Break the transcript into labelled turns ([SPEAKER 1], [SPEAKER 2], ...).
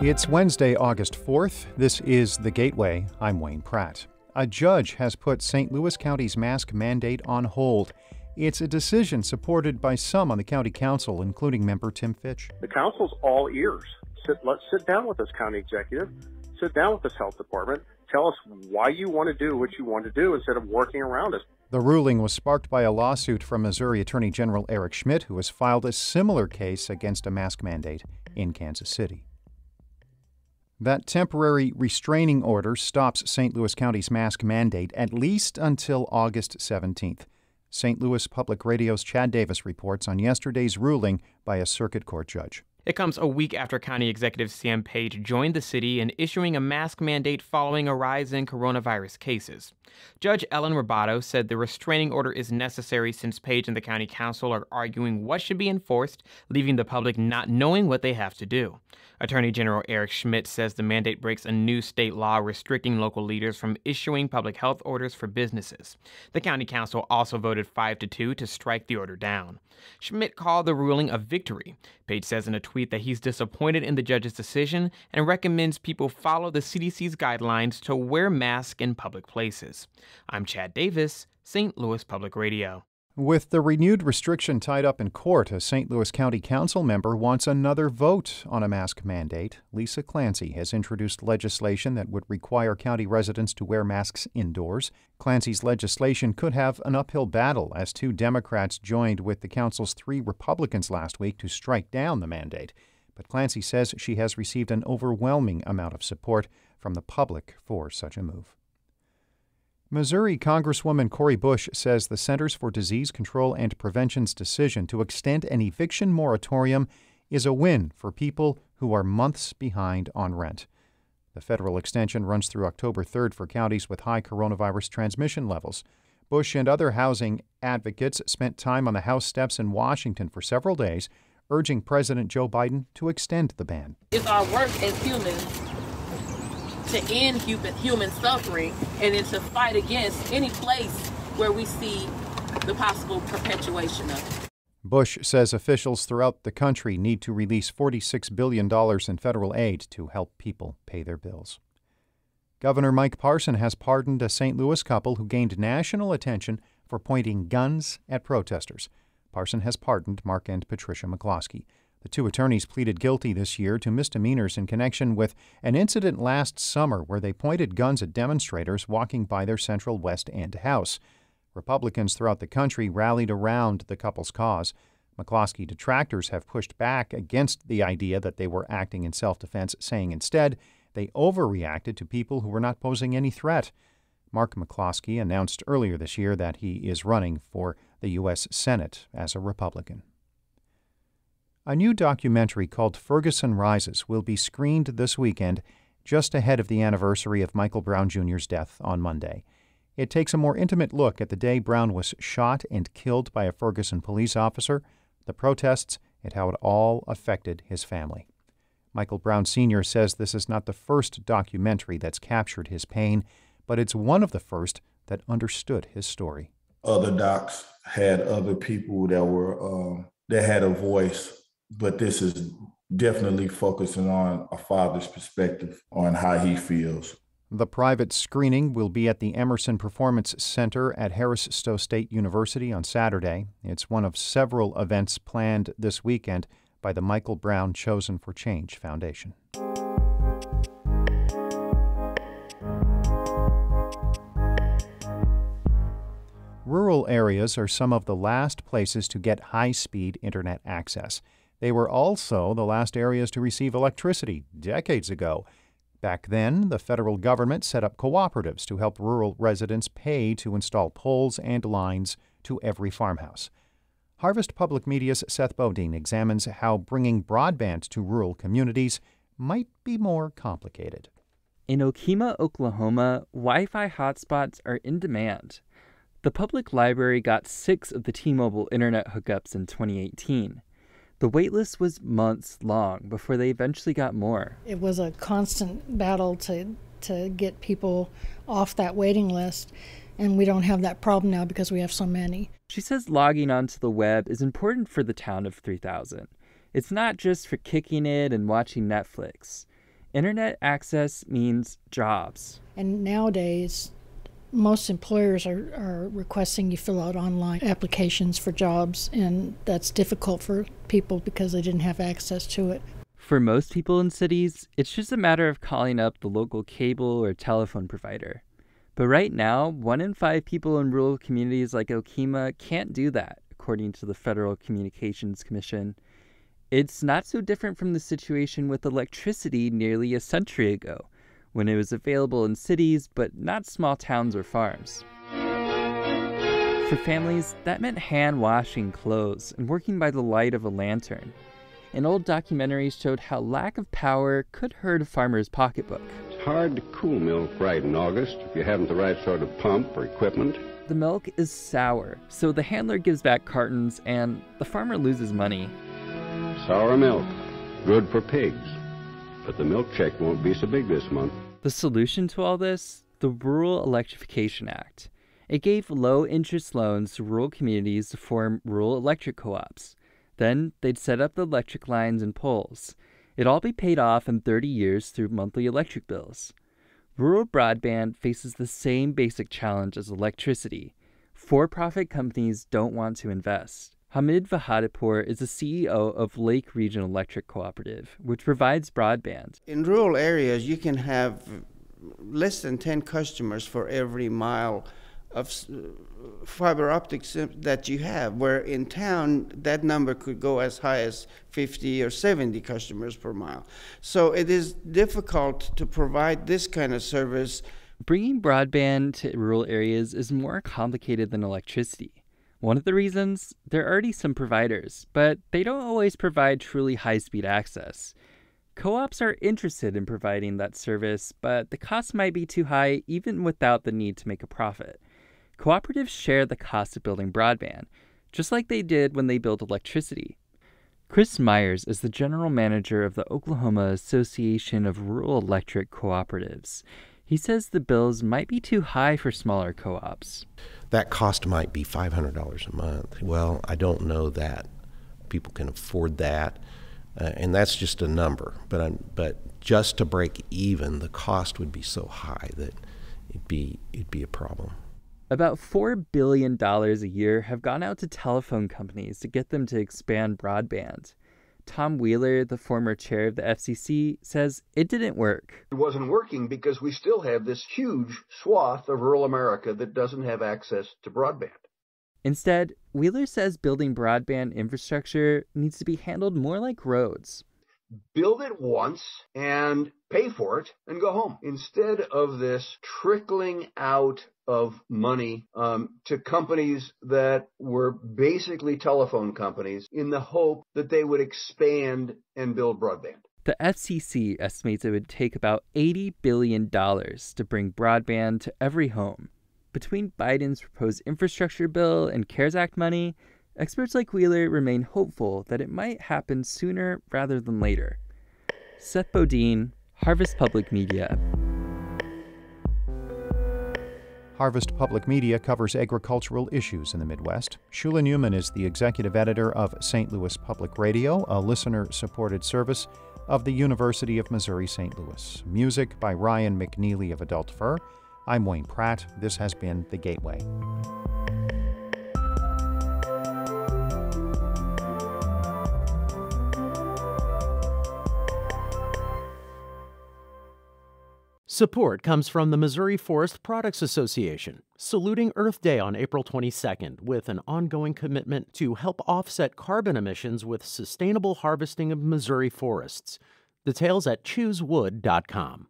[SPEAKER 1] It's Wednesday, August 4th. This is The Gateway. I'm Wayne Pratt. A judge has put St. Louis County's mask mandate on hold. It's a decision supported by some on the county council, including member Tim Fitch.
[SPEAKER 2] The council's all ears. Let's sit down with this county executive, sit down with this health department, tell us why you want to do what you want to do instead of working around us.
[SPEAKER 1] The ruling was sparked by a lawsuit from Missouri Attorney General Eric Schmidt, who has filed a similar case against a mask mandate in Kansas City. That temporary restraining order stops St. Louis County's mask mandate at least until August 17th. St. Louis Public Radio's Chad Davis reports on yesterday's ruling by a circuit court judge.
[SPEAKER 3] It comes a week after County Executive Sam Page joined the city in issuing a mask mandate following a rise in coronavirus cases. Judge Ellen Roboto said the restraining order is necessary since Page and the county council are arguing what should be enforced, leaving the public not knowing what they have to do. Attorney General Eric Schmidt says the mandate breaks a new state law restricting local leaders from issuing public health orders for businesses. The county council also voted 5-2 to strike the order down. Schmidt called the ruling a victory. Page says in a tweet that he's disappointed in the judge's decision and recommends people follow the CDC's guidelines to wear masks in public places. I'm Chad Davis, St. Louis Public Radio.
[SPEAKER 1] With the renewed restriction tied up in court, a St. Louis County Council member wants another vote on a mask mandate. Lisa Clancy has introduced legislation that would require county residents to wear masks indoors. Clancy's legislation could have an uphill battle as 2 Democrats joined with the council's 3 Republicans last week to strike down the mandate. But Clancy says she has received an overwhelming amount of support from the public for such a move. Missouri Congresswoman Cori Bush says the Centers for Disease Control and Prevention's decision to extend an eviction moratorium is a win for people who are months behind on rent. The federal extension runs through October 3rd for counties with high coronavirus transmission levels. Bush and other housing advocates spent time on the House steps in Washington for several days, urging President Joe Biden to extend the ban.
[SPEAKER 4] It's our work as humans to end human suffering and then to fight against any place where we see the possible perpetuation of it.
[SPEAKER 1] Bush says officials throughout the country need to release $46 billion in federal aid to help people pay their bills. Governor Mike Parson has pardoned a St. Louis couple who gained national attention for pointing guns at protesters. Parson has pardoned Mark and Patricia McCloskey. The 2 attorneys pleaded guilty this year to misdemeanors in connection with an incident last summer where they pointed guns at demonstrators walking by their Central West End house. Republicans throughout the country rallied around the couple's cause. McCloskey detractors have pushed back against the idea that they were acting in self-defense, saying instead they overreacted to people who were not posing any threat. Mark McCloskey announced earlier this year that he is running for the U.S. Senate as a Republican. A new documentary called Ferguson Rises will be screened this weekend, just ahead of the anniversary of Michael Brown Jr.'s death on Monday. It takes a more intimate look at the day Brown was shot and killed by a Ferguson police officer, the protests, and how it all affected his family. Michael Brown Sr. says this is not the first documentary that's captured his pain, but it's one of the first that understood his story.
[SPEAKER 5] Other docs had other people that had a voice, but this is definitely focusing on a father's perspective on how he feels.
[SPEAKER 1] The private screening will be at the Emerson Performance Center at Harris Stowe State University on Saturday. It's one of several events planned this weekend by the Michael Brown Chosen for Change Foundation. Rural areas are some of the last places to get high-speed internet access. They were also the last areas to receive electricity decades ago. Back then, the federal government set up cooperatives to help rural residents pay to install poles and lines to every farmhouse. Harvest Public Media's Seth Bodine examines how bringing broadband to rural communities might be more complicated.
[SPEAKER 6] In Okemah, Oklahoma, Wi-Fi hotspots are in demand. The public library got 6 of the T-Mobile internet hookups in 2018. The waitlist was months long before they eventually got more.
[SPEAKER 7] It was a constant battle to get people off that waiting list, and we don't have that problem now because we have so many.
[SPEAKER 6] She says logging onto the web is important for the town of 3,000. It's not just for kicking it and watching Netflix. Internet access means jobs.
[SPEAKER 7] And nowadays, most employers are requesting you fill out online applications for jobs, and that's difficult for people because they didn't have access to it.
[SPEAKER 6] For most people in cities, it's just a matter of calling up the local cable or telephone provider. But right now, 1 in 5 people in rural communities like Okemah can't do that, according to the Federal Communications Commission. It's not so different from the situation with electricity nearly a century ago, when it was available in cities but not small towns or farms. For families, that meant hand-washing clothes and working by the light of a lantern. And old documentaries showed how lack of power could hurt a farmer's pocketbook.
[SPEAKER 8] It's hard to cool milk right in August if you haven't the right sort of pump or equipment.
[SPEAKER 6] The milk is sour, so the handler gives back cartons and the farmer loses money.
[SPEAKER 8] Sour milk, good for pigs. But the milk check won't be so big this month.
[SPEAKER 6] The solution to all this? The Rural Electrification Act. It gave low-interest loans to rural communities to form rural electric co-ops. Then they'd set up the electric lines and poles. It'd all be paid off in 30 years through monthly electric bills. Rural broadband faces the same basic challenge as electricity. For-profit companies don't want to invest. Hamid Vahadipur is the CEO of Lake Regional Electric Cooperative, which provides broadband.
[SPEAKER 9] In rural areas, you can have less than 10 customers for every mile of fiber optics that you have, where in town that number could go as high as 50 or 70 customers per mile. So it is difficult to provide this kind of service.
[SPEAKER 6] Bringing broadband to rural areas is more complicated than electricity. One of the reasons, there are already some providers, but they don't always provide truly high-speed access. Co-ops are interested in providing that service, but the cost might be too high even without the need to make a profit. Cooperatives share the cost of building broadband, just like they did when they built electricity. Chris Myers is the general manager of the Oklahoma Association of Rural Electric Cooperatives. He says the bills might be too high for smaller co-ops.
[SPEAKER 10] That cost might be $500 a month. Well, I don't know that people can afford that, and that's just a number. But just to break even, the cost would be so high that it'd be a problem.
[SPEAKER 6] About $4 billion a year have gone out to telephone companies to get them to expand broadband. Tom Wheeler, the former chair of the FCC, says it didn't work.
[SPEAKER 11] It wasn't working because we still have this huge swath of rural America that doesn't have access to broadband.
[SPEAKER 6] Instead, Wheeler says building broadband infrastructure needs to be handled more like roads.
[SPEAKER 11] Build it once and pay for it and go home, instead of this trickling out of money to companies that were basically telephone companies in the hope that they would expand and build broadband.
[SPEAKER 6] The FCC estimates it would take about $80 billion to bring broadband to every home. Between Biden's proposed infrastructure bill and CARES Act money, experts like Wheeler remain hopeful that it might happen sooner rather than later. Seth Bodine, Harvest Public Media.
[SPEAKER 1] Harvest Public Media covers agricultural issues in the Midwest. Shula Newman is the executive editor of St. Louis Public Radio, a listener-supported service of the University of Missouri-St. Louis. Music by Ryan McNeely of Adult Fur. I'm Wayne Pratt. This has been The Gateway.
[SPEAKER 12] Support comes from the Missouri Forest Products Association, saluting Earth Day on April 22nd with an ongoing commitment to help offset carbon emissions with sustainable harvesting of Missouri forests. Details at choosewood.com.